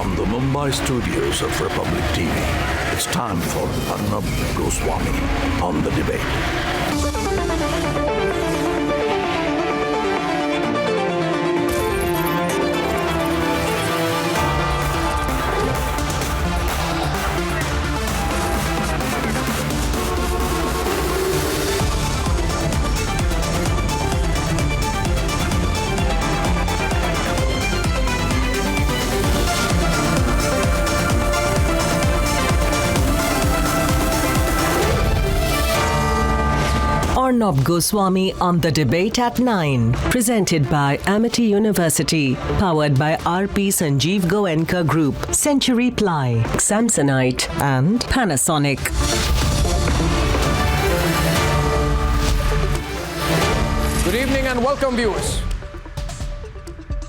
From the Mumbai studios of Republic TV, it's time for Arnab Goswami on the debate. Arnab Goswami on the debate at 9. Presented by Amity University. Powered by RP Sanjeev Goenka Group, Century Ply, Samsonite and Panasonic. Good evening and welcome, viewers.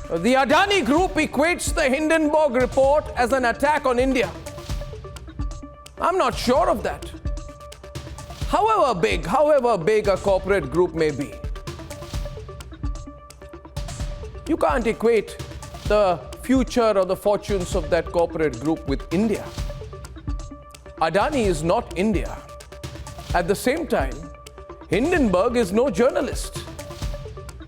The Adani Group equates the Hindenburg report as an attack on India. I'm not sure of that. However big a corporate group may be, you can't equate the future or the fortunes of that corporate group with India. Adani is not India. At the same time, Hindenburg is no journalist.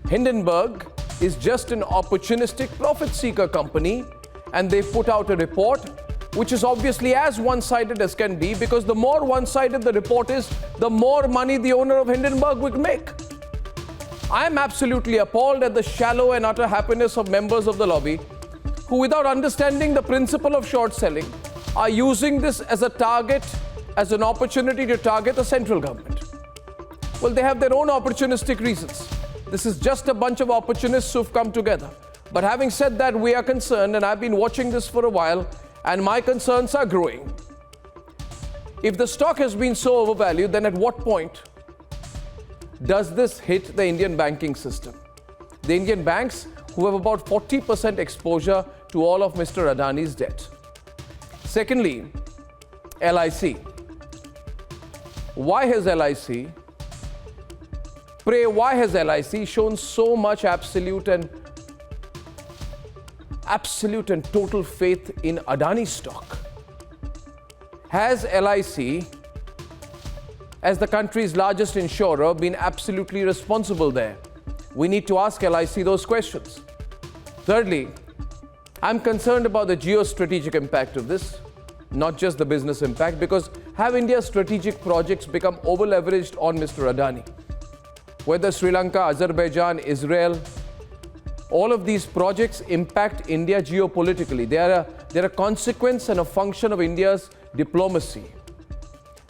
Hindenburg is just an opportunistic profit-seeker company, and they put out a report which is obviously as one-sided as can be, because the more one-sided the report is, the more money the owner of Hindenburg would make. I am absolutely appalled at the shallow and utter happiness of members of the lobby who, without understanding the principle of short selling, are using this as a target, as an opportunity to target the central government. Well, they have their own opportunistic reasons. This is just a bunch of opportunists who've come together. But having said that, we are concerned, and I've been watching this for a while, and my concerns are growing. If the stock has been so overvalued, then at what point does this hit the Indian banking system? The Indian banks, who have about 40% exposure to all of Mr. Adani's debt. Secondly, LIC. Why has LIC shown so much absolute and total faith in Adani stock? Has LIC, as the country's largest insurer, been absolutely responsible there? We need to ask LIC those questions. Thirdly, I'm concerned about the geostrategic impact of this, not just the business impact, because have India's strategic projects become over-leveraged on Mr. Adani? Whether Sri Lanka, Azerbaijan, Israel, all of these projects impact India geopolitically. They're a consequence and a function of India's diplomacy.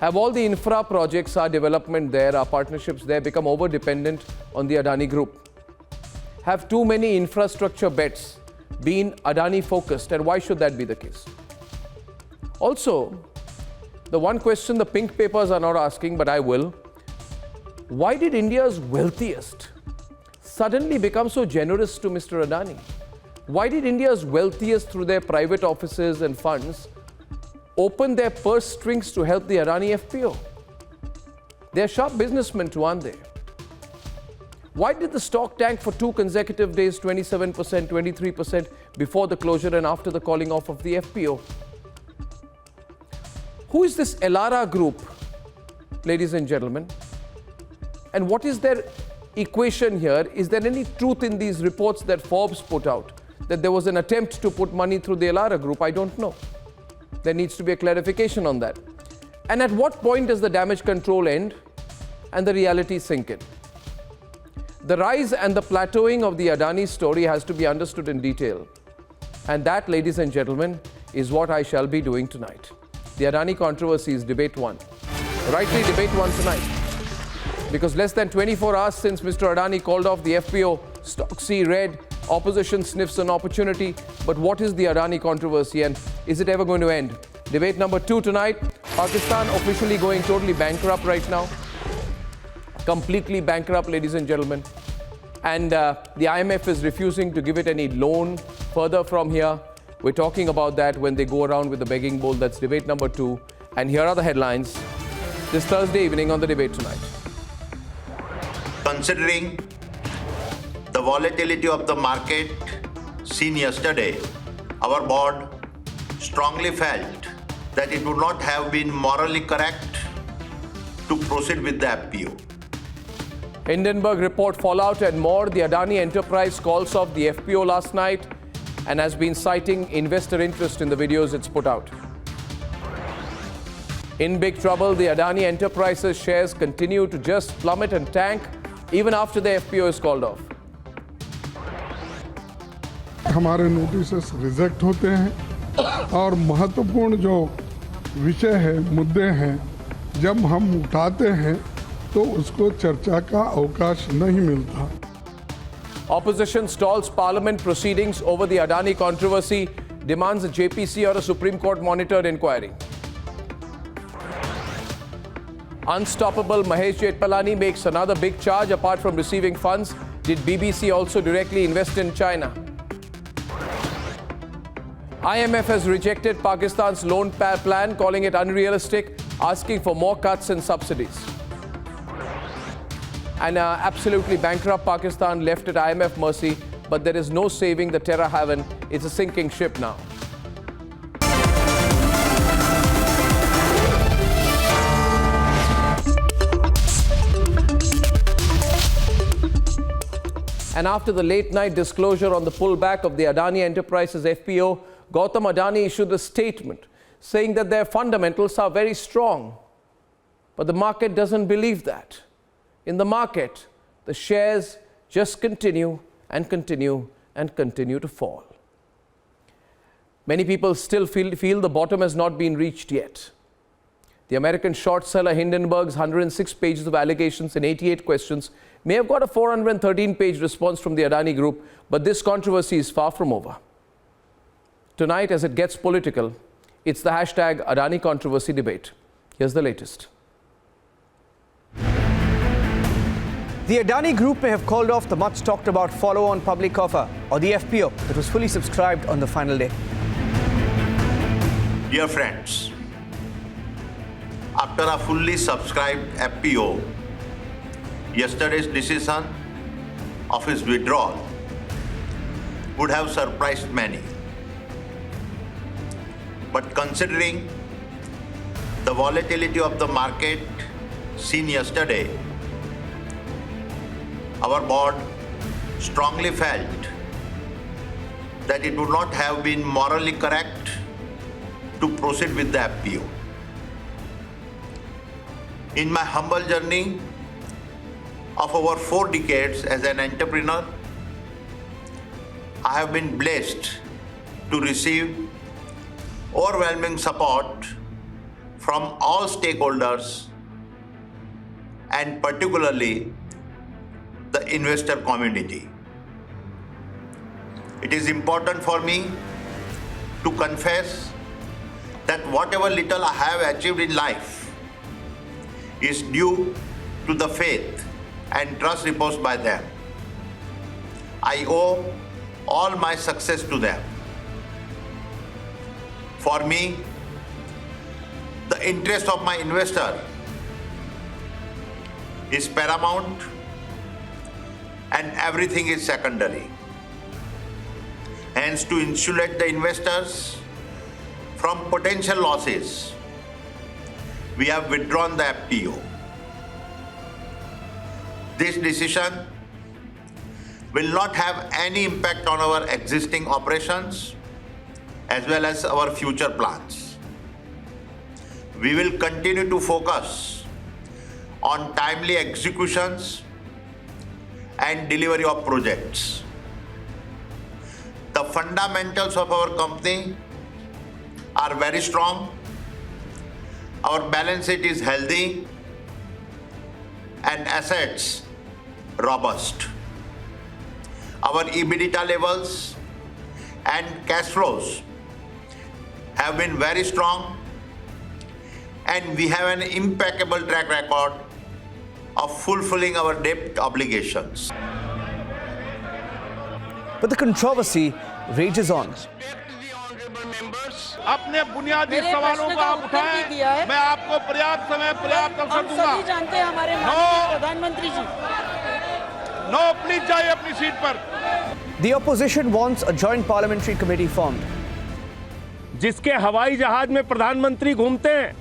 Have all the infra projects, our development there, our partnerships there, become over-dependent on the Adani Group? Have too many infrastructure bets been Adani-focused, and why should that be the case? Also, the one question the pink papers are not asking, but I will, why did India's wealthiest suddenly become so generous to Mr. Adani? Why did India's wealthiest, through their private offices and funds, open their purse strings to help the Adani FPO? They're sharp businessmen too, aren't they? Why did the stock tank for 2 consecutive days, 27%, 23% before the closure and after the calling off of the FPO? Who is this Elara group, ladies and gentlemen? And what is their equation here? Is there any truth in these reports that Forbes put out, that there was an attempt to put money through the Elara group? I don't know. There needs to be a clarification on that. And at what point does the damage control end and the reality sink in? The rise and the plateauing of the Adani story has to be understood in detail. And that, ladies and gentlemen, is what I shall be doing tonight. The Adani controversy is debate 1. Rightly debate 1 tonight. Because less than 24 hours since Mr. Adani called off the FPO, stocks see red, opposition sniffs an opportunity. But what is the Adani controversy, and is it ever going to end? Debate number 2 tonight. Pakistan officially going totally bankrupt right now. Completely bankrupt, ladies and gentlemen. And the IMF is refusing to give it any loan further from here. We're talking about that when they go around with the begging bowl. That's debate number 2. And here are the headlines this Thursday evening on the debate tonight. Considering the volatility of the market seen yesterday, our board strongly felt that it would not have been morally correct to proceed with the FPO. Hindenburg report fallout and more. The Adani enterprise calls off the FPO last night and has been citing investor interest in the videos it's put out. In big trouble, the Adani enterprises shares continue to just plummet and tank even after the FPO is called off. हमारे notices reject होते हैं और महत्वपूर्ण जो विषय है, मुद्दे हैं, जब हम उठाते हैं तो उसको चर्चा का अवकाश नहीं मिलता. Opposition stalls parliament proceedings over the Adani controversy, demands a JPC or a Supreme Court monitored inquiry. Unstoppable Mahesh Jetpalani makes another big charge. Apart from receiving funds, did BBC also directly invest in China? IMF has rejected Pakistan's loan plan, calling it unrealistic, asking for more cuts and subsidies. And absolutely bankrupt Pakistan left at IMF mercy, but there is no saving the terror haven. It's a sinking ship now. And after the late-night disclosure on the pullback of the Adani Enterprises FPO, Gautam Adani issued a statement saying that their fundamentals are very strong. But the market doesn't believe that. In the market, the shares just continue and continue and continue to fall. Many people still feel the bottom has not been reached yet. The American short seller Hindenburg's 106 pages of allegations and 88 questions may have got a 413-page response from the Adani Group, but this controversy is far from over. Tonight, as it gets political, it's the hashtag Adani controversy debate. Here's the latest. The Adani Group may have called off the much talked about follow-on public offer, or the FPO, that was fully subscribed on the final day. Dear friends, after a fully subscribed FPO, yesterday's decision of its withdrawal would have surprised many. But considering the volatility of the market seen yesterday, our board strongly felt that it would not have been morally correct to proceed with the FPO. In my humble journey of over 4 decades as an entrepreneur, I have been blessed to receive overwhelming support from all stakeholders and particularly the investor community. It is important for me to confess that whatever little I have achieved in life is due to the faith and trust reposed by them. I owe all my success to them. For me, the interest of my investor is paramount and everything is secondary. Hence, to insulate the investors from potential losses, we have withdrawn the FPO. This decision will not have any impact on our existing operations as well as our future plans. We will continue to focus on timely executions and delivery of projects. The fundamentals of our company are very strong. Our balance sheet is healthy and assets robust. Our EBITDA levels and cash flows have been very strong, and we have an impeccable track record of fulfilling our debt obligations. But the controversy rages on. अपने बुनियादी सवालों को आप उठाएं, मैं आपको पर्याप्त समय पर्याप्त अवसर दूंगा। हम सभी जानते हैं हमारे माननीय प्रधानमंत्री जी। नो, प्लीज जाइए अपनी सीट पर। The opposition wants a joint parliamentary committee formed. जिसके हवाई जहाज में प्रधानमंत्री घूमते हैं,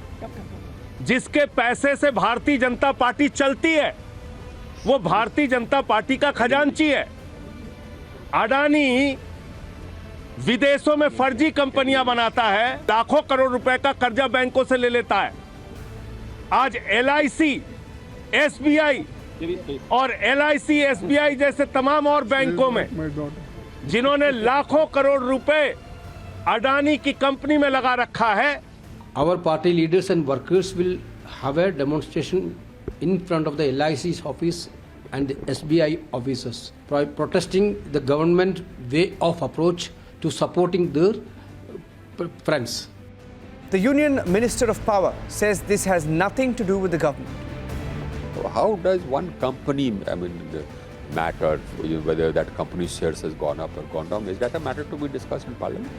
जिसके पैसे से भारतीय जनता पार्टी चलती है, वो भारतीय जनता पार्टी का खजांची है। अडानी विदेशों में फर्जी कंपनियां बनाता है, लाखों करोड़ रुपए का कर्जा बैंकों से ले लेता है। आज LIC, SBI और LIC, SBI जैसे तमाम और बैंकों में जिन्होंने लाखों करोड़ रुपए अडानी की कंपनी में लगा रखा है। Our party leaders and workers will have a demonstration in front of the LIC's office and the SBI offices, protesting the government way of approach to supporting their friends. The Union Minister of Power says this has nothing to do with the government. How does one company, matter whether that company's shares has gone up or gone down? Is that a matter to be discussed in Parliament?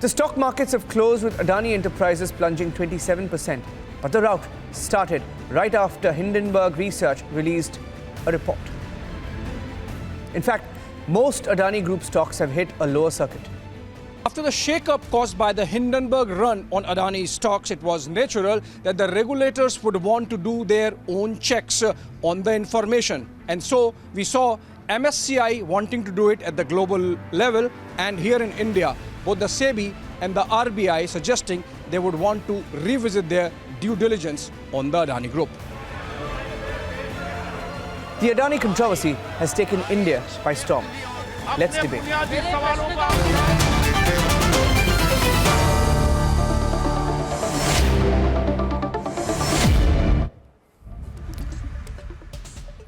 The stock markets have closed with Adani Enterprises plunging 27%, but the rout started right after Hindenburg Research released a report. In fact, most Adani Group stocks have hit a lower circuit. After the shake-up caused by the Hindenburg run on Adani stocks, it was natural that the regulators would want to do their own checks on the information. And so we saw MSCI wanting to do it at the global level, and here in India, both the SEBI and the RBI suggesting they would want to revisit their due diligence on the Adani Group. The Adani controversy has taken India by storm. Let's debate.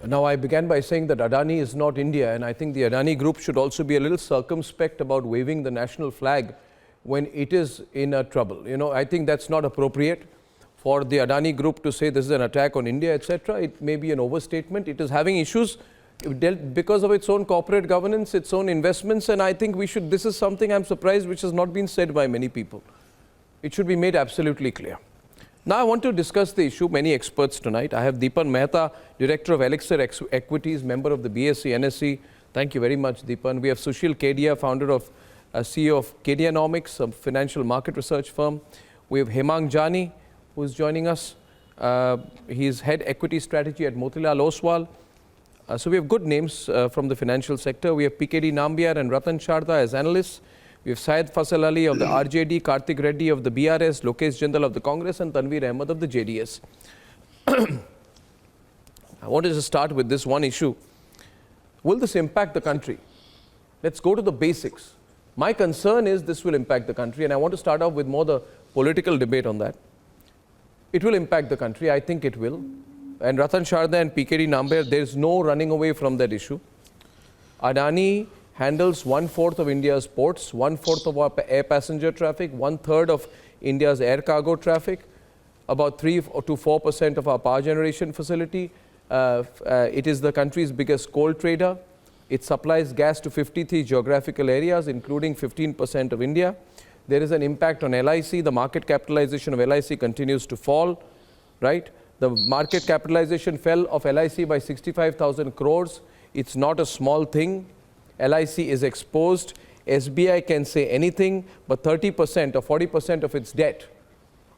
Now, I began by saying that Adani is not India, and I think the Adani Group should also be a little circumspect about waving the national flag when it is in trouble. You know, I think that's not appropriate for the Adani Group to say this is an attack on India, etc. It may be an overstatement. It is having issues because of its own corporate governance, its own investments, and I think we should, this is something I'm surprised which has not been said by many people. It should be made absolutely clear. Now, I want to discuss the issue. Many experts tonight. I have Deepan Mehta, Director of Elixir Equities, member of the BSc, NSE. Thank you very much, Deepan. We have Sushil Kedia, founder of CEO of Kedianomics, a financial market research firm. We have Hemang Jani, who is joining us. He is head equity strategy at Motilal Oswal. So we have good names from the financial sector. We have PKD Nambiar and Ratan Sharda as analysts. We have Syed Fasal Ali of the RJD, Karthik Reddy of the BRS, Lokesh Jindal of the Congress, and Tanveer Ahmed of the JDS. I wanted to start with this one issue. Will this impact the country? Let's go to the basics. My concern is this will impact the country, and I want to start off with more the political debate on that. It will impact the country. I think it will. And Ratan Sharda and PKD Nambiar, there is no running away from that issue. Adani handles 1/4 of India's ports, 1/4 of our air passenger traffic, 1/3 of India's air cargo traffic, about 3 to 4% of our power generation facility. It is the country's biggest coal trader. It supplies gas to 53 geographical areas, including 15% of India. There is an impact on LIC. The market capitalization of LIC continues to fall, right? The market capitalization fell of LIC by 65,000 crores. It's not a small thing. LIC is exposed. SBI can say anything, but 30% or 40% of its debt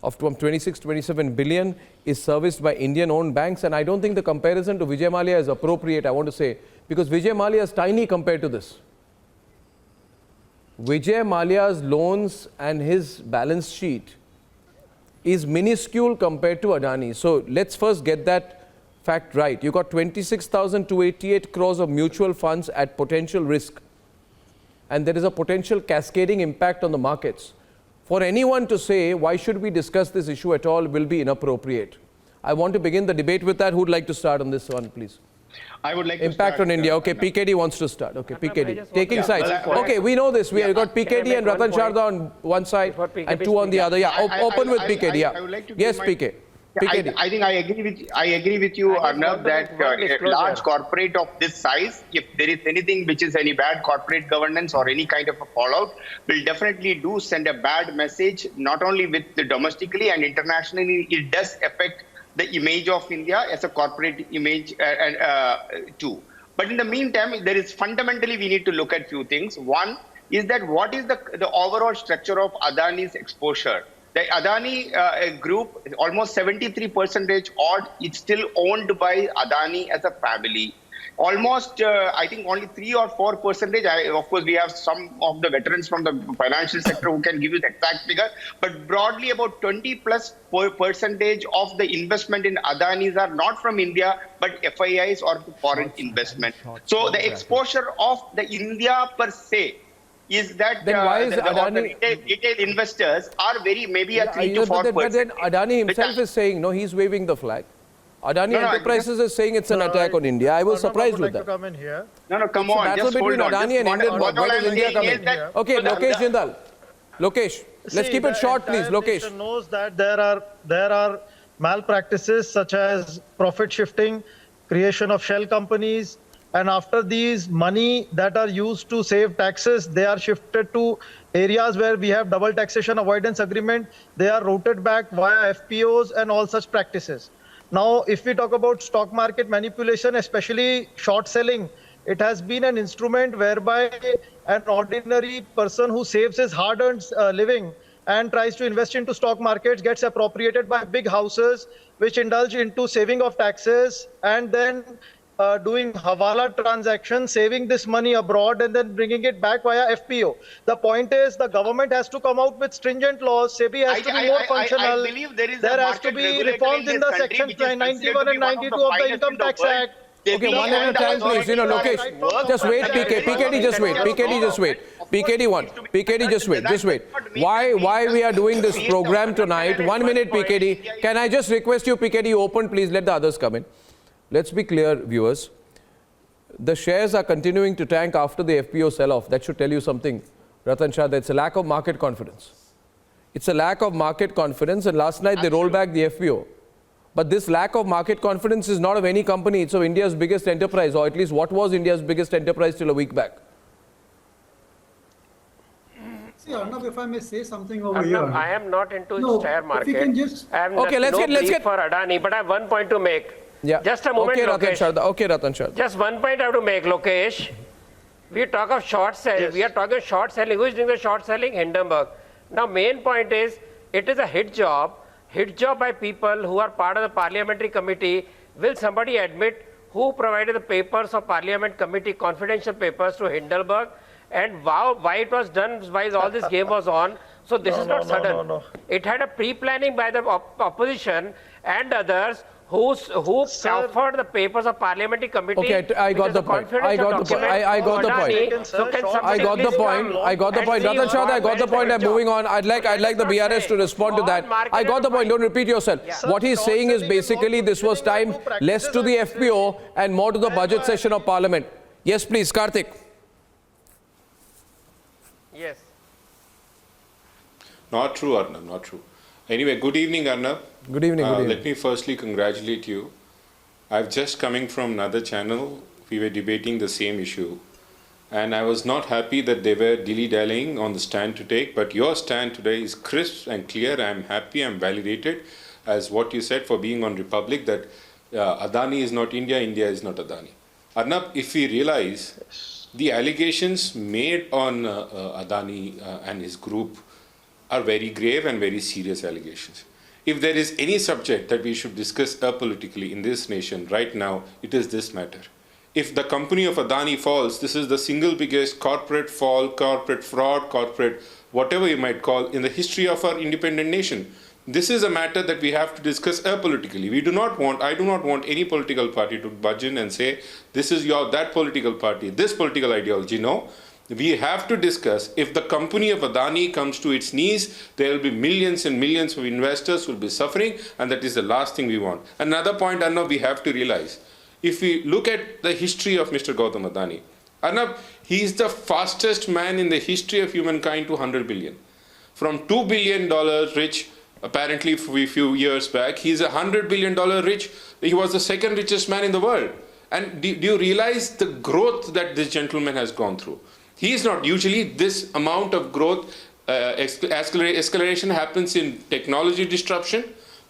of 26-27 billion is serviced by Indian-owned banks. And I don't think the comparison to Vijay Mallya is appropriate, I want to say, because Vijay Mallya is tiny compared to this. Vijay Mallya's loans and his balance sheet is minuscule compared to Adani. So let's first get that fact right. You got 26,288 crores of mutual funds at potential risk, and there is a potential cascading impact on the markets. For anyone to say why should we discuss this issue at all will be inappropriate. I want to begin the debate with that. Who would like to start on this one, please? I would like impact to on India. Okay, PKD wants to start. Okay, PKD taking sides. Okay, we know this. We have got PKD and Ratan Sharda on one side and two on the other. Yeah, open with PKD. Yeah. Yes, PK. I think I agree with you, Arnab, that a large corporate of this size, if there is anything which is any bad corporate governance or any kind of a fallout, will definitely do send a bad message, not only with the domestically and internationally. It does affect the image of India as a corporate image too. But in the meantime, there is fundamentally we need to look at few things. One, is that what is the overall structure of Adani's exposure? The Adani group, almost 73% odd, it's still owned by Adani as a family. Almost, I think only 3 or 4%. Of course, we have some of the veterans from the financial sector who can give you the exact figure, but broadly about 20+% of the investment in Adani's are not from India, but FIIs or foreign investment. So the exposure of the India per se is that then why is Adani, retail investors are maybe a 3 to 4%. But then Adani himself is saying, no, he's waving the flag. Adani Enterprises is saying it's an attack on India. I was surprised with that. Come in here. No, come on. Battle between Adani and Hindenburg. Why does India come in? Okay, Lokesh Jindal. Lokesh, let's keep it short, please. Lokesh knows that there are malpractices such as profit shifting, creation of shell companies, and after these money that are used to save taxes, they are shifted to areas where we have double taxation avoidance agreement. They are routed back via FPOs and all such practices. Now, if we talk about stock market manipulation, especially short selling, it has been an instrument whereby an ordinary person who saves his hard-earned living and tries to invest into stock markets gets appropriated by big houses which indulge into saving of taxes and then doing hawala transactions, saving this money abroad and then bringing it back via FPO. The point is the government has to come out with stringent laws. SEBI has to be more functional. I believe there has to be reforms in the sections 91 and 92 of the Income Tax Act. Okay, one at a time, please. Lokesh, just wait, PKD, just wait. PKD, just wait. PKD, just wait. Just wait. Why we are doing this program tonight? 1 minute, PKD. Can I just request you, PKD, open, please let the others come in. Let's be clear, viewers. The shares are continuing to tank after the FPO sell-off. That should tell you something, Ratan Shah, that it's a lack of market confidence. It's a lack of market confidence, and last night they rolled back the FPO. But this lack of market confidence is not of any company. It's of India's biggest enterprise, or at least what was India's biggest enterprise till a week back. See, Arnab, if I may say something over here. I am not into share market. I have let's get for Adani, but I have one point to make. Yeah. Just a moment, Lokesh. Okay, Ratan Shah. Just one point I have to make, Lokesh. We talk of short selling. Yes. We are talking short selling. Who is doing the short selling? Hindenburg. Now, main point is, it is a hit job by people who are part of the parliamentary committee. Will somebody admit who provided the papers of parliament committee, confidential papers to Hindenburg, and why it was done, why all this game was on? So this is not sudden. No. It had a pre-planning by the opposition and others who offered the papers of parliamentary committee. Okay, I got the point. I got the point. Ratan Shah, I got the point. I'm moving on. I'd like the BRS to respond to that. I got the point. Don't repeat yourself. Yeah. What he's saying is basically this was timed less to the FPO and more to the budget session of Parliament. Yes, please, Karthik. Yes. Not true, Arnab, not true. Anyway, good evening, Arnab. Good evening, good evening. Let me firstly congratulate you. I've just coming from another channel. We were debating the same issue. And I was not happy that they were dilly-dallying on the stand to take. But your stand today is crisp and clear. I'm happy, I'm validated as what you said for being on Republic, that Adani is not India, India is not Adani. Arnab, if we realize the allegations made on Adani and his group are very grave and very serious allegations. If there is any subject that we should discuss apolitically in this nation right now, it is this matter. If the company of Adani falls, this is the single biggest corporate fall, corporate fraud, corporate whatever you might call in the history of our independent nation. This is a matter that we have to discuss apolitically. I do not want any political party to budge in and say, this is that political party, this political ideology. No. We have to discuss, if the company of Adani comes to its knees, there will be millions and millions of investors who will be suffering, and that is the last thing we want. Another point, Arnab, we have to realize, if we look at the history of Mr. Gautam Adani, Arnab, he is the fastest man in the history of humankind to 100 billion. From $2 billion rich, apparently a few years back, he's $100 billion rich. He was the second richest man in the world. And do you realize the growth that this gentleman has gone through? He is not usually this amount of growth, acceleration happens in technology disruption,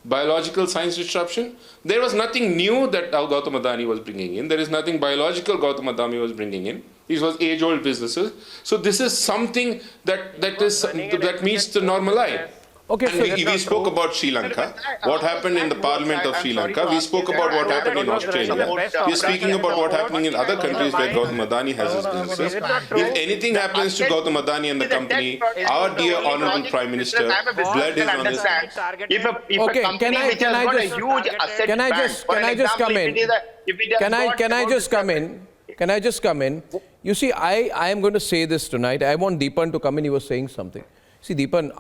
biological science disruption. There was nothing new that Gautam Adani was bringing in. There is nothing biological Gautam Adani was bringing in. These was age-old businesses. So this is something that meets the normal line. Okay, and we spoke about Sri Lanka. What happened in the Parliament of Sri Lanka? We spoke about what happened in Australia. We are speaking about what happening in other countries where Gautam Adani has his businesses. If anything happens to Gautam Adani and the company, our dear Honourable Prime Minister, blood is on his hands. Okay, can I just come in? Can I just come in? You see, I am going to say this tonight. I want Deepan to come in. He was saying something. See, Deepan,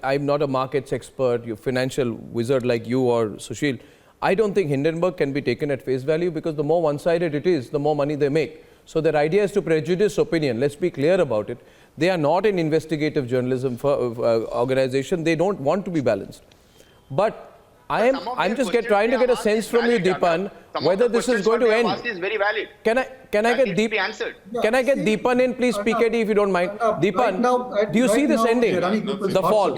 I'm not a markets expert, you're a financial wizard like you or Sushil. I don't think Hindenburg can be taken at face value because the more one-sided it is, the more money they make. So their idea is to prejudice opinion. Let's be clear about it. They are not an investigative journalism organization. They don't want to be balanced. But I'm just trying to get a sense from you, Deepan, whether this is going to end. Is very valid. Can I get Deepan in, please, PKD, if you don't mind. Deepan, do you see this ending? The fall.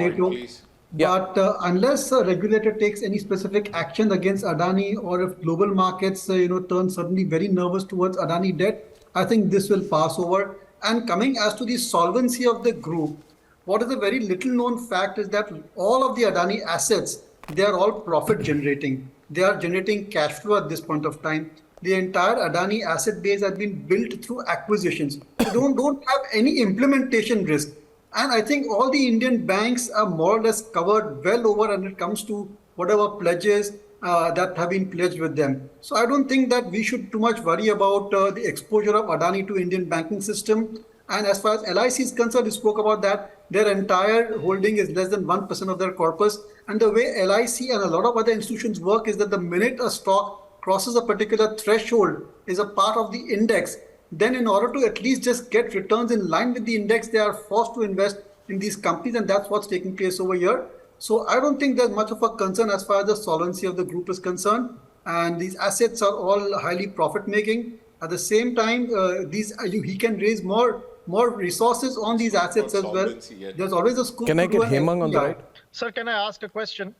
But unless a regulator takes any specific action against Adani, or if global markets, turn suddenly very nervous towards Adani debt, I think this will pass over. And coming as to the solvency of the group, what is a very little known fact is that all of the Adani assets, they are all profit generating. They are generating cash flow at this point of time. The entire Adani asset base has been built through acquisitions. They don't have any implementation risk. And I think all the Indian banks are more or less covered well over when it comes to whatever pledges that have been pledged with them. So I don't think that we should too much worry about the exposure of Adani to Indian banking system. And as far as LIC is concerned, we spoke about that. Their entire holding is less than 1% of their corpus. And the way LIC and a lot of other institutions work is that the minute a stock crosses a particular threshold, is a part of the index, then in order to at least just get returns in line with the index, they are forced to invest in these companies. And that's what's taking place over here. So I don't think there's much of a concern as far as the solvency of the group is concerned. And these assets are all highly profit making. At the same time, he can raise more resources on these assets as well. There's always a scope. Can I get Hemang on the right? Sir, can I ask a question?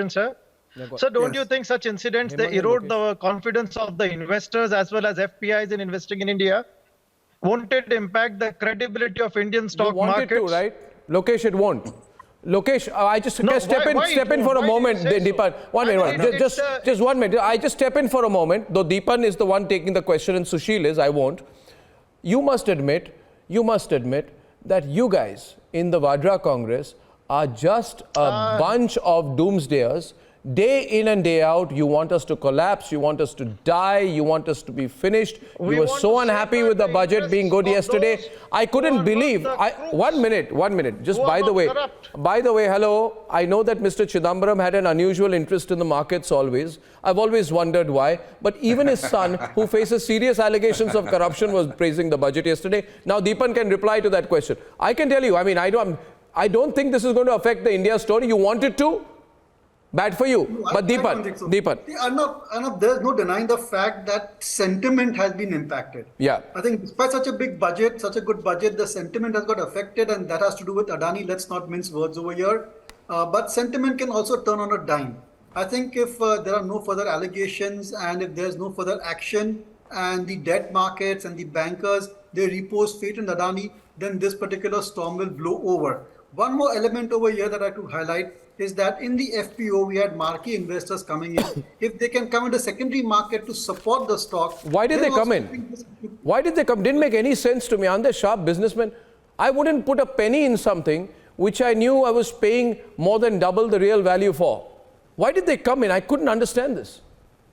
Sir? So don't you think such incidents, they erode the confidence of the investors as well as FPIs in investing in India? Won't it impact the credibility of Indian stock markets? You want it to, right? Lokesh, it won't. Lokesh, I just step in for a moment, Deepan. One minute, just 1 minute. I just step in for a moment, though Deepan is the one taking the question and Sushil is, I won't. You must admit that you guys in the Vadra Congress are just a bunch of doomsdayers. Day in and day out, you want us to collapse, you want us to die, you want us to be finished. You were so unhappy with the budget being good yesterday. I couldn't believe. 1 minute. Just by the way, hello. I know that Mr. Chidambaram had an unusual interest in the markets always. I've always wondered why. But even his son, who faces serious allegations of corruption, was praising the budget yesterday. Now Deepan can reply to that question. I can tell you, I don't think this is going to affect the India story. You want it to? Bad for you. But Deepan. Arnab, there's no denying the fact that sentiment has been impacted. Yeah. I think despite such a big budget, such a good budget, the sentiment has got affected, and that has to do with Adani. Let's not mince words over here. But sentiment can also turn on a dime. I think if there are no further allegations and if there's no further action and the debt markets and the bankers, they repose faith in Adani, then this particular storm will blow over. One more element over here that I have to highlight is that in the FPO, we had marquee investors coming in. If they can come in the secondary market to support the stock. Why did they come in? Why did they come? Didn't make any sense to me. Aren't they sharp businessmen? I wouldn't put a penny in something which I knew I was paying more than double the real value for. Why did they come in? I couldn't understand this.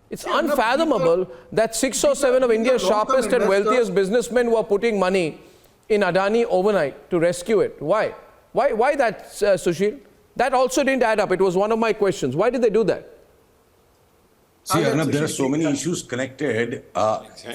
It's unfathomable that 6 or 7 of India's sharpest and wealthiest businessmen were putting money in Adani overnight to rescue it. Why? Why that, Sushil? That also didn't add up. It was one of my questions. Why did they do that? See, Arnab, there are so many issues connected.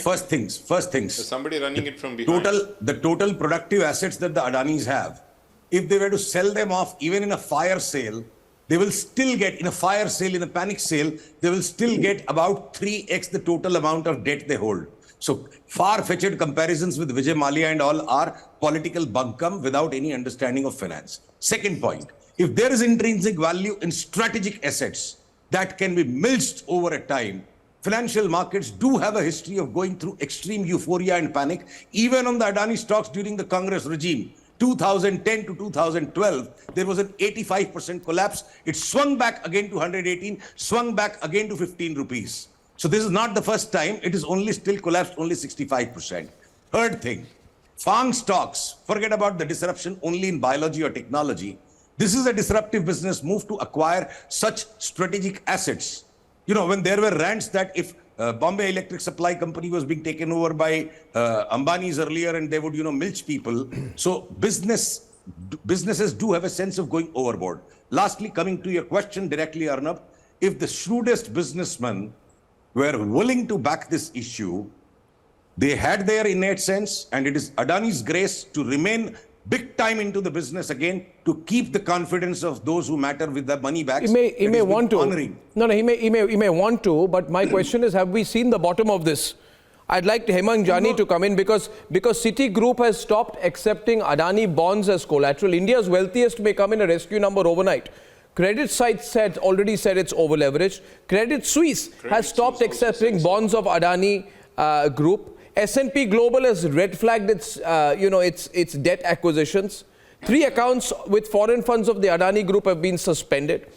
First things. There's somebody running it from behind. The total productive assets that the Adanis have, if they were to sell them off even in a fire sale, they will still get, in a fire sale, in a panic sale, they will still get about 3x the total amount of debt they hold. So far-fetched comparisons with Vijay Mallya and all are political bunkum without any understanding of finance. Second point. If there is intrinsic value in strategic assets that can be milched over a time, financial markets do have a history of going through extreme euphoria and panic, even on the Adani stocks during the Congress regime. 2010 to 2012, there was an 85% collapse. It swung back again to 118, swung back again to 15 rupees. So this is not the first time. It is only still collapsed only 65%. Third thing, FANG stocks, forget about the disruption only in biology or technology. This is a disruptive business move to acquire such strategic assets. You know, when there were rants that if Bombay Electric Supply Company was being taken over by Ambani's earlier and they would, milch people. So businesses do have a sense of going overboard. Lastly, coming to your question directly, Arnab, if the shrewdest businessmen were willing to back this issue, they had their innate sense, and it is Adani's grace to remain big time into the business again to keep the confidence of those who matter with the money back. He may want to. No, he may want to. But my question is, have we seen the bottom of this? I'd like Hemang Jani to come in because Citigroup has stopped accepting Adani bonds as collateral. India's wealthiest may come in a rescue number overnight. Credit Suisse already said it's over leveraged. Credit Suisse has stopped accepting bonds of Adani Group. S&P Global has red flagged its debt acquisitions. 3 accounts with foreign funds of the Adani Group have been suspended.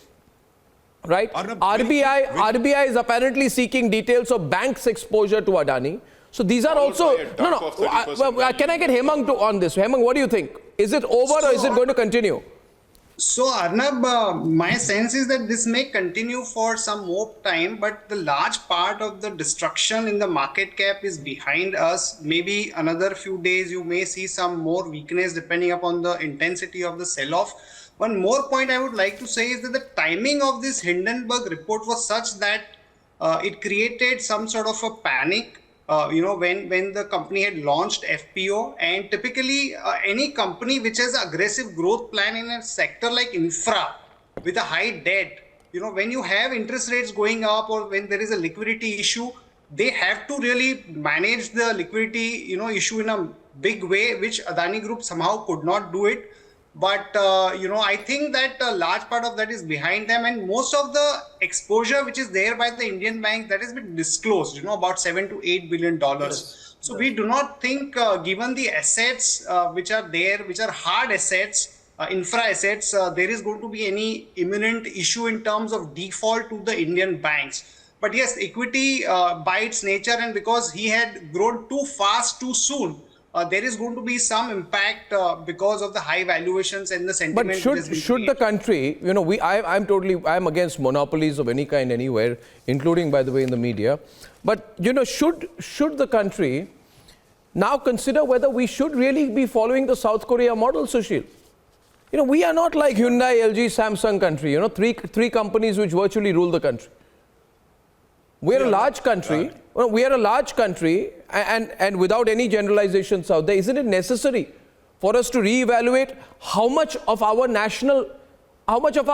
Right? RBI is apparently seeking details of banks' exposure to Adani. So these are also... Can I get Hemang on this? Hemang, what do you think? Is it over or is it going to continue? So Arnab, my sense is that this may continue for some more time, but the large part of the destruction in the market cap is behind us. Maybe another few days you may see some more weakness depending upon the intensity of the sell-off. One more point I would like to say is that the timing of this Hindenburg report was such that it created some sort of a panic. When the company had launched FPO, and typically any company which has an aggressive growth plan in a sector like infra with a high debt, when you have interest rates going up or when there is a liquidity issue, they have to really manage the liquidity, issue in a big way, which Adani Group somehow could not do it. But, I think that a large part of that is behind them, and most of the exposure which is there by the Indian bank, that has been disclosed, about $7 to $8 billion. Yes. So we do not think, given the assets which are there, which are hard assets, infra assets, there is going to be any imminent issue in terms of default to the Indian banks. But yes, equity by its nature, and because he had grown too fast too soon, there is going to be some impact because of the high valuations and the sentiment. But should the country, I'm against monopolies of any kind anywhere, including, by the way, in the media. But, should the country now consider whether we should really be following the South Korea model, Sushil? We are not like Hyundai, LG, Samsung country, three companies which virtually rule the country. We're a large country. We are a large country, and without any generalizations out there, isn't it necessary for us to reevaluate how much of our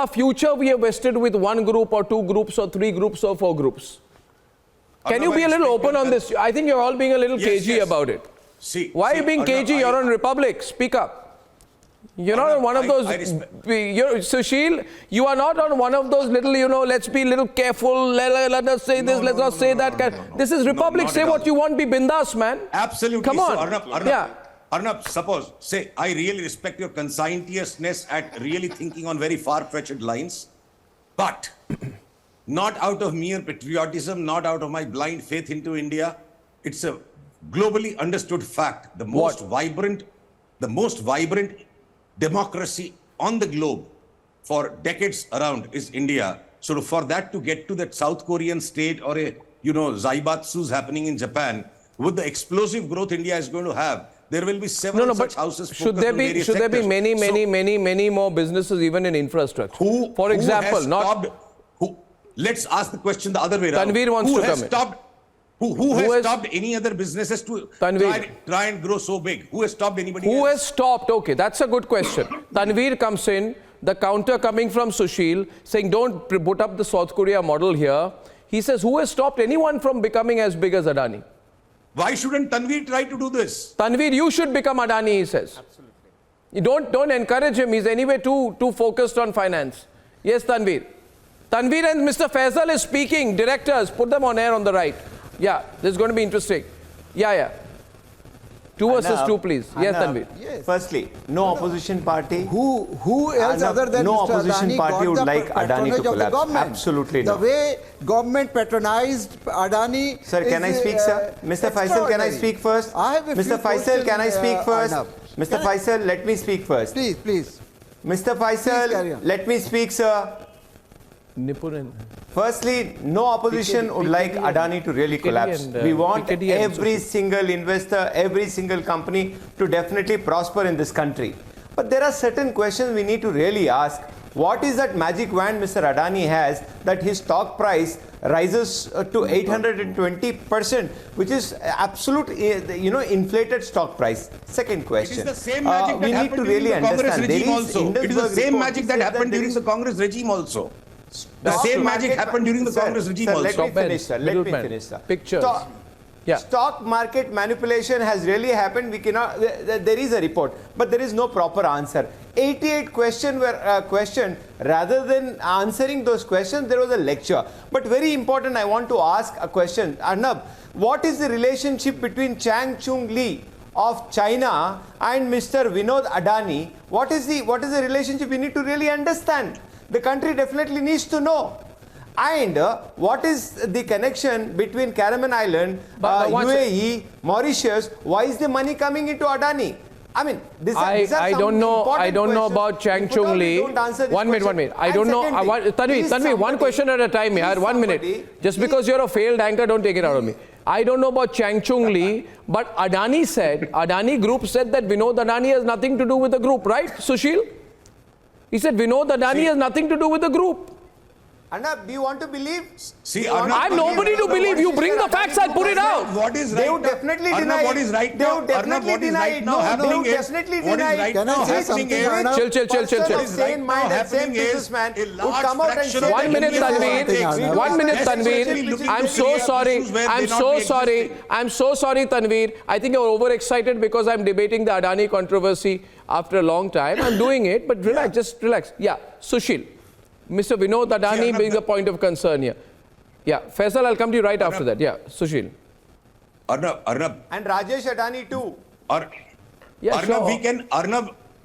future we have vested with one group or two groups or three groups or four groups? Can you be a little open on this? I think you're all being a little cagey about it. Why are you being cagey? You're on Republic. Speak up. You're not on one of those, Sushil, you are not on one of those little, let's be a little careful, let us say this, let's not say that. This is Republic, say what you want, be bindas, man. Absolutely. Come on. Arnab, suppose, say, I really respect your conscientiousness at really thinking on very far-fetched lines, but not out of mere patriotism, not out of my blind faith into India. It's a globally understood fact. The most vibrant democracy on the globe for decades around is India. So for that to get to that South Korean state or Zaibatsu's happening in Japan, with the explosive growth India is going to have, there will be several such houses. Should there be many more businesses even in infrastructure? Let's ask the question the other way around. Tanveer wants to come in. Who has stopped any other businesses to try and grow so big? Who has stopped anybody else? Who has stopped? Okay, that's a good question. Tanveer comes in, the counter coming from Sushil, saying don't put up the South Korea model here. He says, who has stopped anyone from becoming as big as Adani? Why shouldn't Tanveer try to do this? Tanveer, you should become Adani, he says. Absolutely. Don't encourage him. He's anyway too focused on finance. Yes, Tanveer. Tanveer and Mr. Faisal is speaking. Directors, put them on air on the right. Yeah, this is going to be interesting. Yeah. 2 versus 2, please. Yes, Tanveer. Yes. Firstly, no opposition party. Who else other than no Mr. opposition Adani party got would the like Adani to collapse? Government? Absolutely the not. The way government patronized Adani. Sir, can I speak, sir? Mr. Faisal, can I speak first? I have a Mr. Faisal, can I speak first? Mr. Faisal, let me speak first. Please. Mr. Faisal, let me speak, sir. Firstly, no opposition would like Adani to really collapse. We want every single investor, every single company to definitely prosper in this country. But there are certain questions we need to really ask. What is that magic wand Mr. Adani has that his stock price rises to 820%, which is absolute, inflated stock price? Second question. It is the same magic that happened during the Congress regime also. It is the same magic that happened during the Congress regime also. The same magic happened during the Congress regime also. Let me finish, sir. Let me finish, sir. Pictures. Stock market manipulation has really happened. We cannot. There is a report, but there is no proper answer. 88 questions were questioned. Rather than answering those questions, there was a lecture. But very important, I want to ask a question. Arnab, what is the relationship between Chang Chung Lee of China and Mr. Vinod Adani? What is the relationship? We need to really understand. The country definitely needs to know. And what is the connection between Cayman Island, UAE, Mauritius? Why is the money coming into Adani? I mean, I don't know about Chang Chung Lee. One minute. I don't know. Tanveer, one question at a time here. 1 minute. Just because you're a failed anchor, don't take it out of me. I don't know about Chang Chung Lee, but Adani Group said that Vinod Adani has nothing to do with the group, right, Sushil? He said Vinod Adani has nothing to do with the group. Arnab, do you want to believe? I'm nobody to believe. You bring the facts, I'll put it out. What is right? They would definitely deny it. What is right now? They would definitely deny it. They would definitely deny it. Can I say something? Chill. Sane-minded, same businessman would come out and say... 1 minute, Tanveer. 1 minute, Tanveer. I'm so sorry. I'm so sorry, Tanveer. I think you're overexcited because I'm debating the Adani controversy after a long time. I'm doing it, but relax, just relax. Yeah, Sushil. Mr. Vinod Adani being the point of concern here. Yeah, Faisal, I'll come to you right after that. Yeah, Sushil. Arnab. And Rajesh Adani too.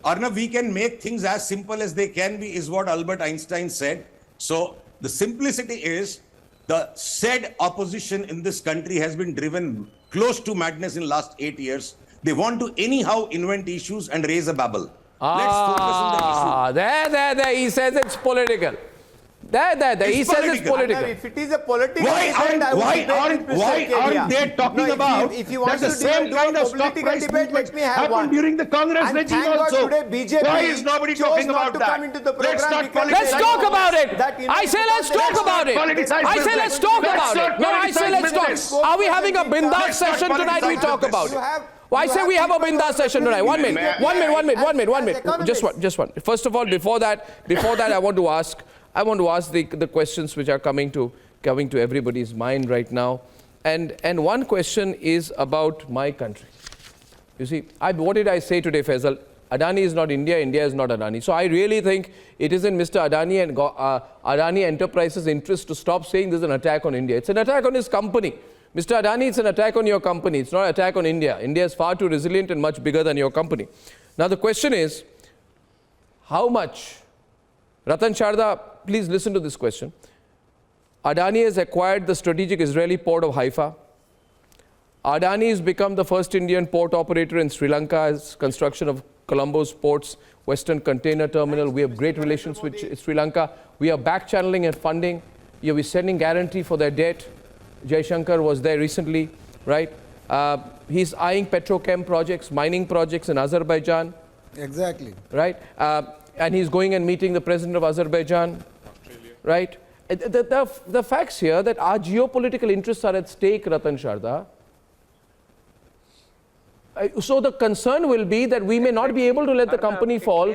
Arnab, we can make things as simple as they can be, is what Albert Einstein said. So the simplicity is the said opposition in this country has been driven close to madness in the last 8 years. They want to anyhow invent issues and raise a babble. Let's focus on the issue. There. He says it's political. There. He says it's political. If it is a political why aren't they talking about that the same kind of stock price movement happened during the Congress regime also? Why is nobody talking about that? Let's talk about it. I say let's talk about it. I say let's talk about it. No, I say let's talk. Are we having a bindas session tonight? We talk about it. I say we have a bindas session tonight. 1 minute. Just one. First of all, before that, I want to ask the questions which are coming to everybody's mind right now. And one question is about my country. You see, what did I say today, Faisal? Adani is not India, India is not Adani. So I really think it is in Mr. Adani and Adani Enterprises' interest to stop saying this is an attack on India. It's an attack on his company. Mr. Adani, it's an attack on your company. It's not an attack on India. India is far too resilient and much bigger than your company. Now the question is, how much? Ratan Sharda, please listen to this question. Adani has acquired the strategic Israeli port of Haifa. Adani has become the first Indian port operator in Sri Lanka as construction of Colombo's port's Western Container Terminal. We have great relations with Sri Lanka. We are back channeling and funding. We're sending guarantee for their debt. Jai Shankar was there recently, right? He's eyeing petrochem projects, mining projects in Azerbaijan. Exactly. Right? And he's going and meeting the president of Azerbaijan. Australia. Right? The facts here that our geopolitical interests are at stake, Ratan Sharda. So the concern will be that we may not be able to let the company fall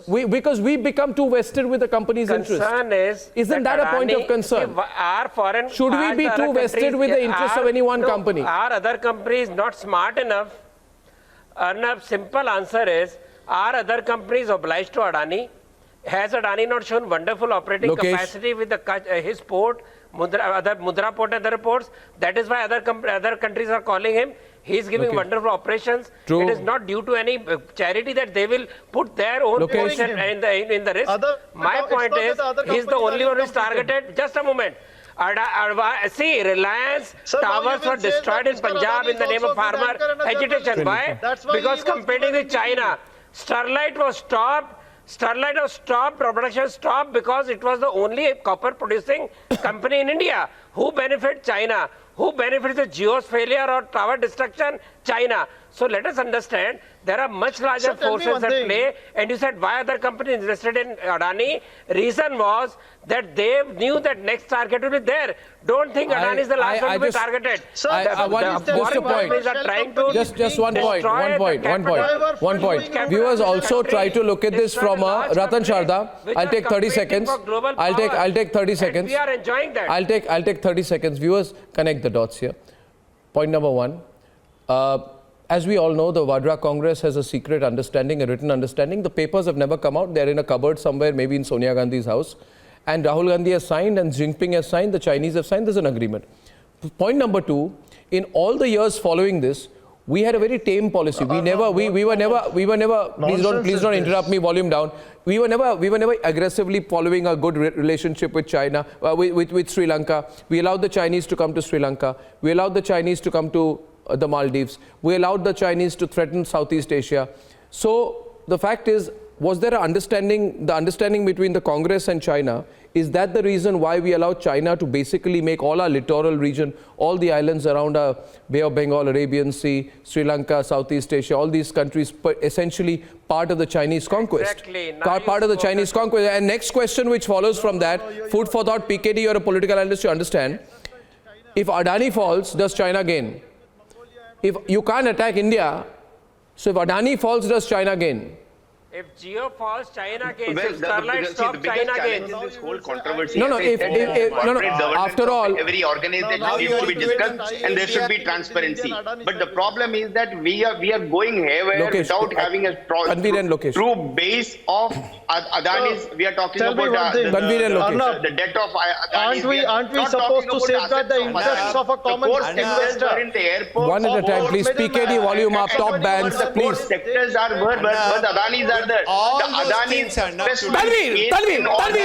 because we become too vested with the company's interest. Isn't that a point of concern? Should we be too vested with the interests of any one company? Are other companies not smart enough? Arnab, simple answer is, are other companies obliged to Adani? Has Adani not shown wonderful operating Lokesh. capacity with his port, Mundra port and other ports? That is why other countries are calling him. He is giving wonderful operations. True. It is not due to any charity that they will put their own portion in the risk. My point is, he is the only one who is targeted. Just a moment. See, Reliance towers were destroyed in Punjab in the name of farmer agitation. Why? Because competing with China. Sterlite was stopped. Sterlite was stopped, production stopped because it was the only copper producing company in India. Who benefit? China. Who benefits the Geo's failure or tower destruction? China. So let us understand, there are much larger forces at play. And you said, why other companies invested in Adani? Reason was that they knew that next target will be there. Don't think Adani is the last one to be targeted. Just a point. Just one point. Viewers also try to look at this from a Ratan Sharda. I'll take 30 seconds. I'll take 30 seconds. We are enjoying that. I'll take 30 seconds. Viewers, connect the dots here. Point number one. As we all know, the Vadra Congress has a secret understanding, a written understanding. The papers have never come out. They're in a cupboard somewhere, maybe in Sonia Gandhi's house. And Rahul Gandhi has signed and Xi Jinping has signed. The Chinese have signed. There's an agreement. Point number two, in all the years following this, we had a very tame policy. We were never, please don't interrupt me, volume down. We were never aggressively following a good relationship with China, with Sri Lanka. We allowed the Chinese to come to Sri Lanka. We allowed the Chinese to come to the Maldives. We allowed the Chinese to threaten Southeast Asia. So the fact is, was there an understanding, the understanding between the Congress and China, is that the reason why we allowed China to basically make all our littoral region, all the islands around our Bay of Bengal, Arabian Sea, Sri Lanka, Southeast Asia, all these countries essentially part of the Chinese conquest? Exactly. Part of the Chinese conquest. And next question which follows from that, food for thought, PKD, you're a political analyst, you understand. If Adani falls, does China gain? If you can't attack India, so if Adani falls, does China gain? If Geo falls, China gains. Well, If Sterlite stops, China gains. This whole controversy. No, after all, every organization needs to be discussed and there should be transparency. But the problem is that we are going haywire without having a true base of Adani's. We are talking about the debt of Adani. Aren't we supposed to safeguard the interests of a common investor? One at a time, please. PKD, volume up, top bands, please. Sectors are where the Adanis are there. All the those Adani's things are not Tanveer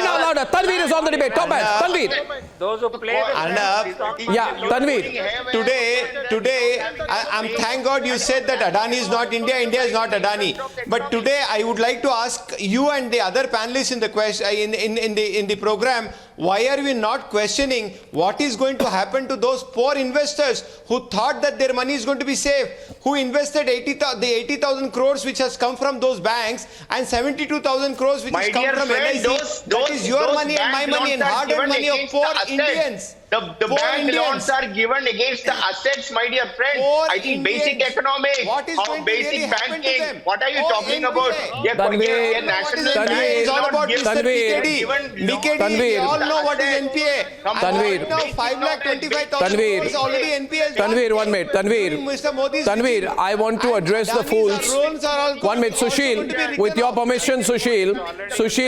now louder. Tanveer is on the debate. Top bands. Tanveer. Those who play with Arnab, Yeah, Tanveer. Today, I'm thank God you said that Adani is not India, India is not Adani. But today, I would like to ask you and the other panelists in the question in the program, why are we not questioning what is going to happen to those poor investors who thought that their money is going to be safe, who invested the 80,000 crores which has come from those banks and 72,000 crores which has come from LIC. That is your money and my money and hard-earned money of poor Indians. The bank loans are given against the assets, my dear friend. I think basic economics, or basic banking. What are you talking about? Tanveer, It's all about Mr. PKD. We all know what is NPA. Tanveer. Now 5,25,000 crores already NPA. Tanveer, 1 minute. Tanveer, I want to address the fools. 1 minute, Sushil, with your permission, Sushil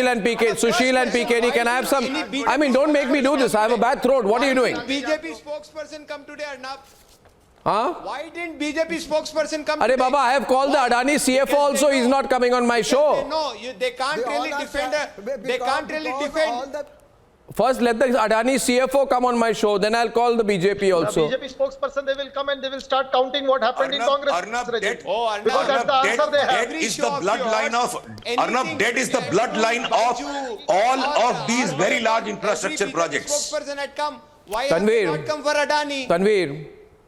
and PKD, can I have some? I mean, don't make me do this. I have a bad throat. What are you doing? BJP spokesperson come today, Arnab? Huh? Why didn't BJP spokesperson come Arey today? Baba, I have called the Adani CFO also. He's not coming on my show. No, they can't really defend. They can't really defend. First, let the Adani CFO come on my show. Then I'll call the BJP also. The BJP spokesperson, they will come and they will start counting what happened in Congress. Because that's the answer they have. Debt is the bloodline of Arnab. Debt is the bloodline of all of these very large infrastructure projects. Spokesperson had come. Why have they not come for Adani?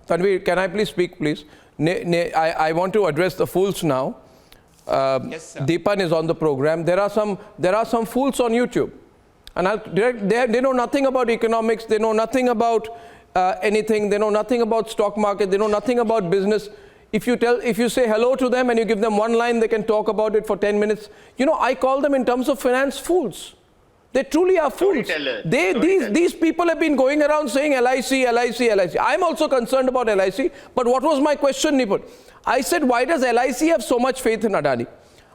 Tanveer, can I please speak, please? I want to address the fools now. Yes, sir. Deepan is on the program. There are some fools on YouTube, and they know nothing about economics. They know nothing about anything. They know nothing about stock market. They know nothing about business. If you say hello to them and you give them one line, they can talk about it for 10 minutes. You know, I call them in terms of finance fools. They truly are fools. These people have been going around saying LIC. I'm also concerned about LIC. But what was my question, Nipun? I said, why does LIC have so much faith in Adani?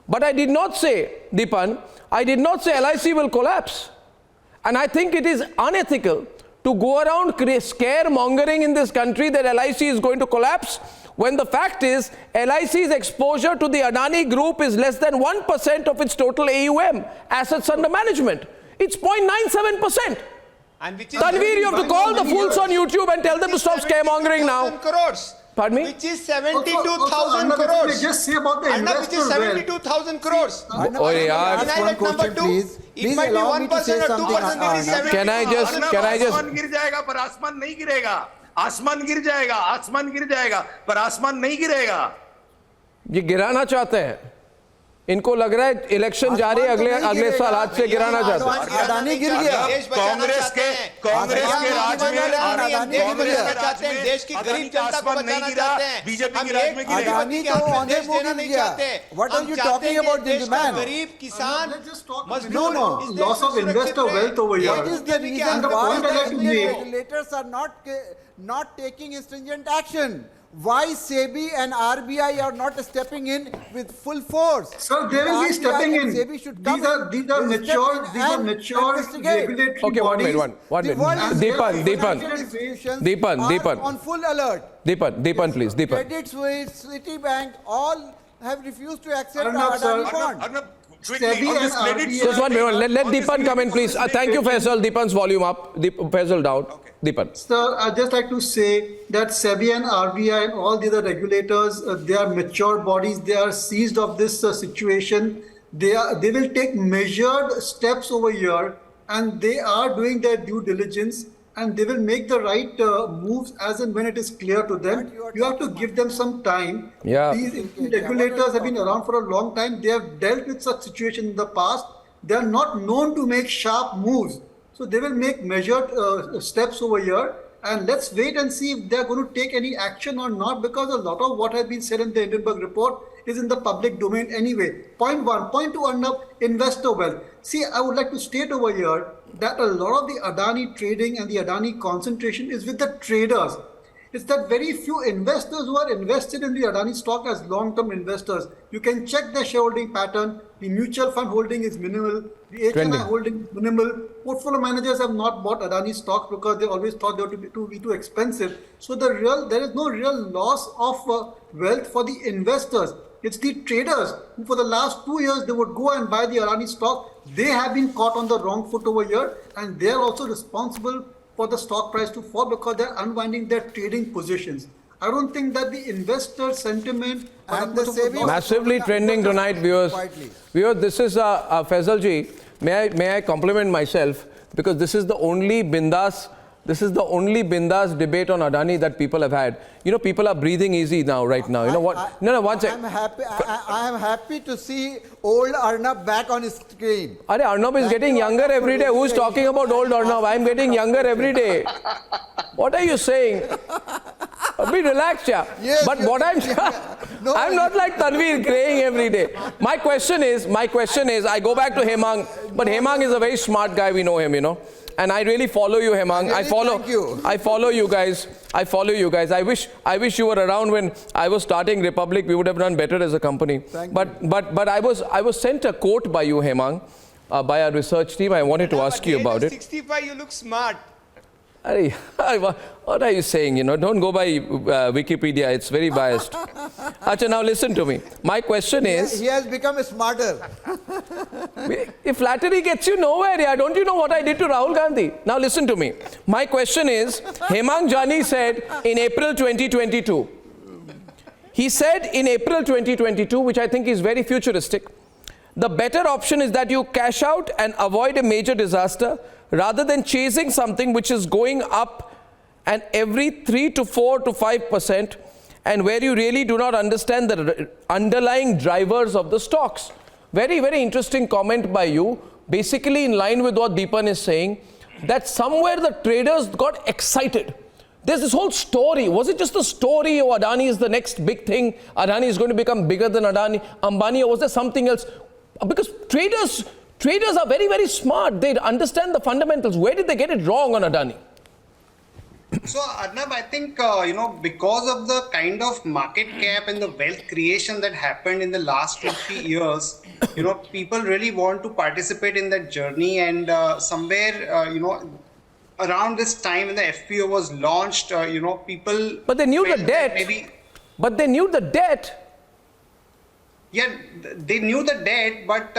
But I did not say, Deepan, I did not say LIC will collapse. And I think it is unethical to go around scaremongering in this country that LIC is going to collapse, when the fact is LIC's exposure to the Adani group is less than 1% of its total AUM, assets under management. It's 0.97%. Tanveer, you have to call the fools on YouTube and tell them to stop scaremongering now. Crores. Pardon me? Which is 72,000 crores. Just say about the Arnab, which is 72,000 crores. Oh, yeah. Just one question, please. It might be 1% or 2%. It is 70. Can I just? आसमान गिर जाएगा पर आसमान नहीं गिरेगा. आसमान गिर जाएगा, आसमान गिर जाएगा पर आसमान नहीं गिरेगा. ये गिराना चाहते हैं. इनको लग रहा है इलेक्शन जारी अगले साल आज से गिराना चाहते हैं. अडानी गिर गया. कांग्रेस के राज में देश की गरीब जनता को बचाना चाहते हैं. बीजेपी के राज में अडानी तो ऑनर मूव नहीं चाहते. What are you talking about, this man? गरीब किसान No, loss of investor wealth over here. What is the reason why the regulators are not taking stringent action? Why SEBI and RBI are not stepping in with full force? Sir, they will be stepping in. These are mature regulatory Okay, bodies. one minute. Deepan. On full alert. Deepan, please. Deepan. Credit Suisse, Citibank, all have refused to accept Arnab, Adani bond. Just 1 minute. Let Deepan come in, please. Thank you, Faisal. Deepan's volume up. Faisal down. Deepan. Sir, I'd just like to say that SEBI and RBI and all the other regulators, they are mature bodies. They are seized of this situation. They will take measured steps over here, and they are doing their due diligence, and they will make the right moves as and when it is clear to them. You have to give them some time. Yeah. These regulators have been around for a long time. They have dealt with such situations in the past. They are not known to make sharp moves. So they will make measured steps over here, and let's wait and see if they are going to take any action or not, because a lot of what has been said in the Hindenburg report is in the public domain anyway. Point one. Point two, Arnab, investor wealth. See, I would like to state over here that a lot of the Adani trading and the Adani concentration is with the traders. It's that very few investors who are invested in the Adani stock as long-term investors. You can check their shareholding pattern. The mutual fund holding is minimal. The HNI holding is minimal. Portfolio managers have not bought Adani stocks because they always thought they were to be too expensive. So there is no real loss of wealth for the investors. It's the traders who for the last 2 years, they would go and buy the Adani stock. They have been caught on the wrong foot over here, and they are also responsible for the stock price to fall because they're unwinding their trading positions. I don't think that the investor sentiment massively trending tonight, viewers. Viewers, this is Faisal ji. May I compliment myself, because this is the only bindas debate on Adani that people have had. You know, people are breathing easy now, right now. You know what? No, one second. I am happy to see old Arnab back on his screen. Arnab is getting younger every day. Who's talking about old Arnab? I'm getting younger every day. What are you saying? Be relaxed, yeah. Yes, but what I'm I'm not like Tanveer graying every day. My question is, I go back to Hemang, but Hemang is a very smart guy. We know him, you know. And I really follow you, Hemang. I follow you guys. I wish you were around when I was starting Republic. We would have done better as a company. But I was sent a quote by you, Hemang, by our research team. I wanted to ask you about it. 65, you look smart. What are you saying? You know, don't go by Wikipedia. It's very biased. Acha, now listen to me. My question is... He has become smarter. If flattery gets you nowhere, yeah, don't you know what I did to Rahul Gandhi? Now listen to me. My question is, Hemang Jani said in April 2022, he said in April 2022, which I think is very futuristic, the better option is that you cash out and avoid a major disaster rather than chasing something which is going up and every 3 to 4 to 5% and where you really do not understand the underlying drivers of the stocks. Very, very interesting comment by you, basically in line with what Deepan is saying, that somewhere the traders got excited. There's this whole story. Was it just a story, oh, Adani is the next big thing, Adani is going to become bigger than Ambani, or was there something else? Because traders are very, very smart. They understand the fundamentals. Where did they get it wrong on Adani? So, Arnab, I think, because of the kind of market cap and the wealth creation that happened in the last 2-3 years, people really want to participate in that journey. And somewhere, around this time when the FPO was launched, people. But they knew the debt. Maybe. But they knew the debt. Yeah, they knew the debt, but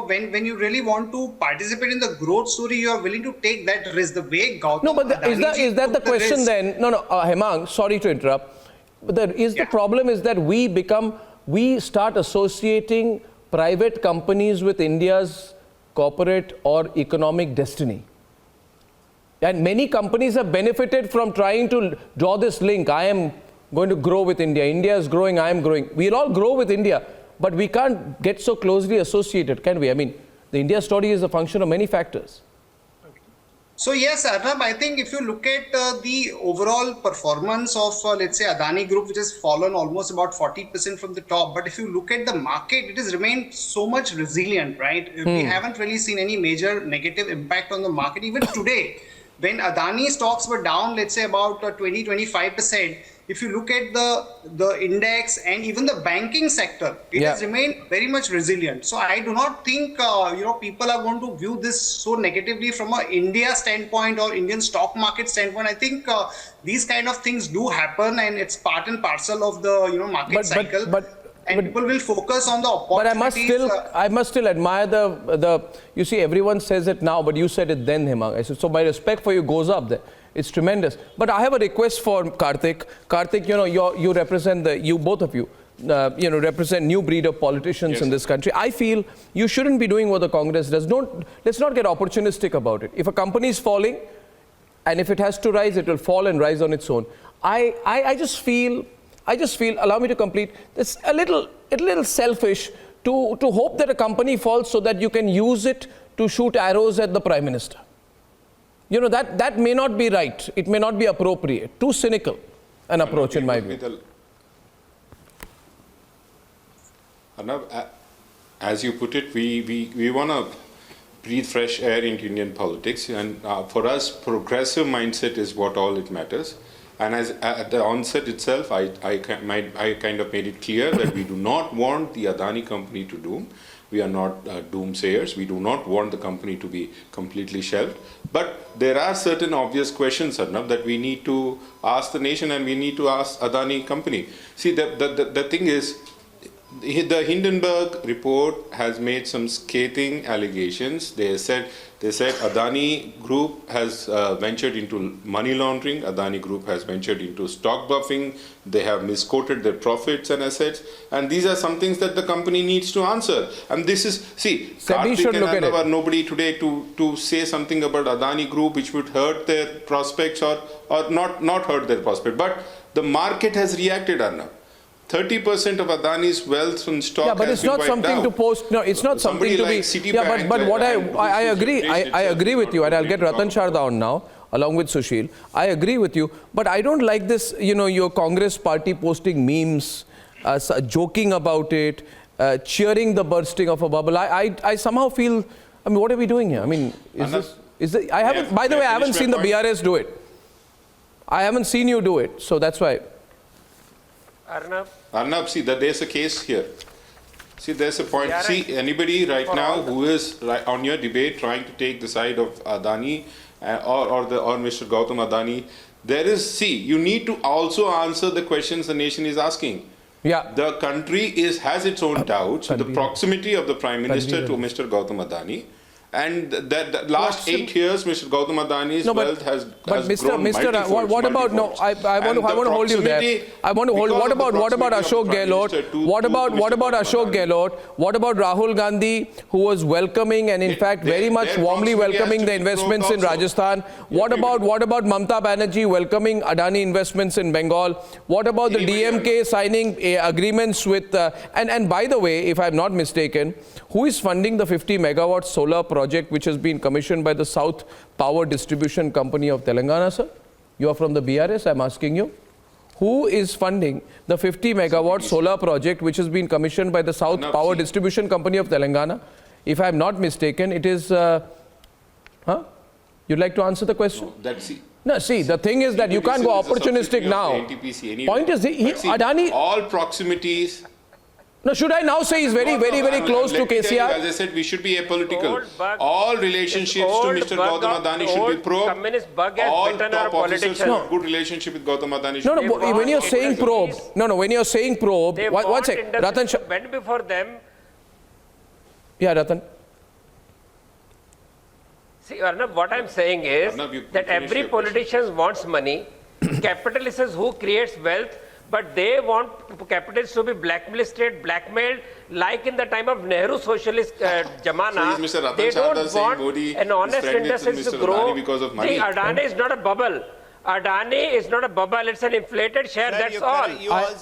when you really want to participate in the growth story, you are willing to take that risk. The way Gautam. No, but is that the question then? No, Hemang, sorry to interrupt. But the problem is that we start associating private companies with India's corporate or economic destiny. And many companies have benefited from trying to draw this link. I am going to grow with India. India is growing, I am growing. We'll all grow with India. But we can't get so closely associated, can we? I mean, the India story is a function of many factors. So yes, Arnab, I think if you look at the overall performance of, let's say, Adani Group, which has fallen almost about 40% from the top. But if you look at the market, it has remained so much resilient, right? We haven't really seen any major negative impact on the market. Even today, when Adani stocks were down, let's say about 20-25%, if you look at the index and even the banking sector, it has remained very much resilient. So I do not think people are going to view this so negatively from an India standpoint or Indian stock market standpoint. I think these kind of things do happen, and it's part and parcel of the market cycle. And people will focus on the opportunities. But I must still admire the. You see, everyone says it now, but you said it then, Hemang. I said, so my respect for you goes up there. It's tremendous. But I have a request for Karthik. Karthik, you represent both of you represent new breed of politicians in this country. I feel you shouldn't be doing what the Congress does. Let's not get opportunistic about it. If a company is falling, and if it has to rise, it will fall and rise on its own. I just feel, allow me to complete, it's a little selfish to hope that a company falls so that you can use it to shoot arrows at the Prime Minister. That may not be right. It may not be appropriate. Too cynical an approach in my view. Arnab, as you put it, we want to breathe fresh air into Indian politics, and for us, progressive mindset is what all it matters. And as at the onset itself, I kind of made it clear that we do not want the Adani company to doom. We are not doomsayers. We do not want the company to be completely shelved. But there are certain obvious questions, Arnab, that we need to ask the nation, and we need to ask Adani company. See, the thing is, the Hindenburg report has made some scathing allegations. They said Adani Group has ventured into money laundering. Adani Group has ventured into stock bluffing. They have misquoted their profits and assets. And these are some things that the company needs to answer. And this is, see, Karthik and Arnab are nobody today to say something about Adani Group which would hurt their prospects or not hurt their prospect. But the market has reacted, Arnab. 30% of Adani's wealth and stock. Yeah, but it's not something to post. No, it's not something to be. Yeah, but what I agree. I agree with you, and I'll get Ratan Sharda on now, along with Sushil. I agree with you, but I don't like this. Your Congress party posting memes, joking about it, cheering the bursting of a bubble. I somehow feel. I mean, what are we doing here? I mean, is this? I haven't. By the way, I haven't seen the BRS do it. I haven't seen you do it, so that's why. Arnab, see, there's a case here. See, there's a point. See, anybody right now who is on your debate trying to take the side of Adani or Mr. Gautam Adani, you need to also answer the questions the nation is asking. Yeah. The country has its own doubts with the proximity of the Prime Minister to Mr. Gautam Adani. And the last 8 years, Mr. Gautam Adani's wealth has grown. What about I want to hold you there. I want to hold. What about Ashok Gehlot? What about Ashok Gehlot? What about Rahul Gandhi, who was welcoming and in fact very much warmly welcoming the investments in Rajasthan? What about Mamata Banerjee welcoming Adani investments in Bengal? What about the DMK signing agreements with? And by the way, if I'm not mistaken, who is funding the 50 megawatt solar project which has been commissioned by the South Power Distribution Company of Telangana, sir? You are from the BRS, I'm asking you. Who is funding the 50 megawatt solar project which has been commissioned by the South Power Distribution Company of Telangana? If I'm not mistaken, it is... You'd like to answer the question? No, No, see, the thing is that you can't go opportunistic now. Point is, Adani... All proximities... No, should I now say he's very close to KCR? As I said, we should be apolitical. All relationships to Mr. Gautam Adani should be probed. Communist bug has All bitten top our officers politicians. who have good relationship with Gautam Adani should be No, when you're saying probe... No, when you're saying probe... One sec, Ratan... Went before them. Yeah, Ratan. See, Arnab, what I'm saying is that every politician wants money. Capitalists who creates wealth, but they want capitalists to be blacklisted, blackmailed, like in the time of Nehru socialist Jamana. So is Mr. Ratan they Chadha don't saying want Modi an honest industry to grow. Adani because of money? See, Adani is not a bubble. Adani is not a bubble, it's an inflated share, that's all.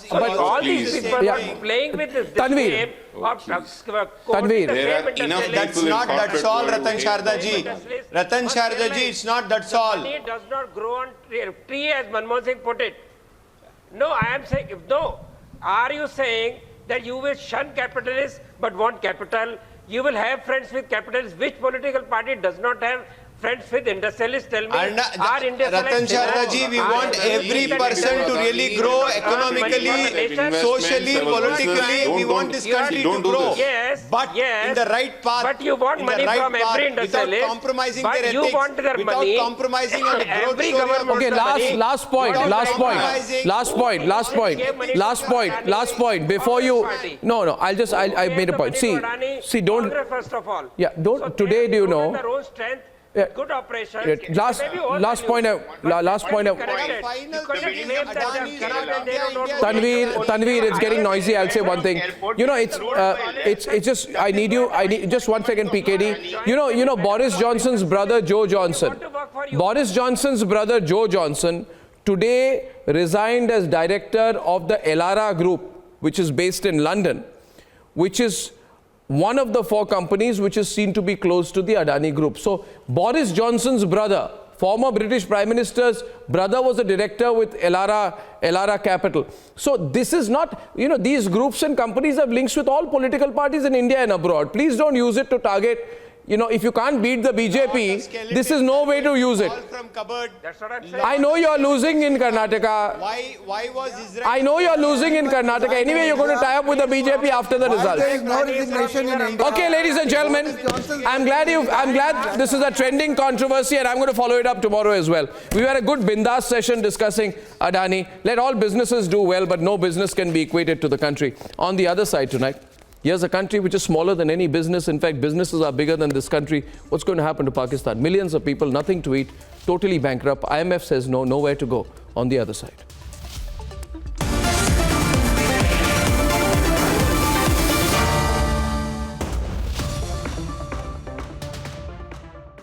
But all these people are playing with this game of Tanveer. That's not, that's all, Ratan Sharda ji. Ratan Sharda ji, it's not, that's all. Money does not grow on tree, as Manmohan Singh put it. No, I am saying, no. Are you saying that you will shun capitalists but want capital? You will have friends with capitalists. Which political party does not have friends with industrialists? Tell me. Ratan Sharda ji, we want every person to really grow economically, socially, politically. We want this country to grow. Yes, but in the right path. But you want money from every industrialist. Without compromising their ethics. You want their money. Without compromising on the growth Every government. Okay, last point. Before you... No, I made a point. See, don't... First of all. Yeah, don't... Today, do you know... Their own strength. Good operations. Last point. Tanveer, it's getting noisy. I'll say one thing. You know, it's just. I need just 1 second, PKD. You know, Boris Johnson's brother Joe Johnson. Boris Johnson's brother Joe Johnson today resigned as director of the Elara Group, which is based in London, which is one of the 4 companies which is seen to be close to the Adani Group. So Boris Johnson's brother, former British Prime Minister's brother, was a director with Elara Capital. So this is not, these groups and companies have links with all political parties in India and abroad. Please don't use it to target, if you can't beat the BJP, this is no way to use it. That's what I'm saying. I know you're losing in Karnataka. Why was Israel... I know you're losing in Karnataka. Anyway, you're going to tie up with the BJP after the results. There is no resignation in India. Okay, ladies and gentlemen, I'm glad this is a trending controversy, and I'm going to follow it up tomorrow as well. We had a good bindas session discussing Adani. Let all businesses do well, but no business can be equated to the country. On the other side tonight, here's a country which is smaller than any business. In fact, businesses are bigger than this country. What's going to happen to Pakistan? Millions of people, nothing to eat, totally bankrupt. IMF says no, nowhere to go. On the other side.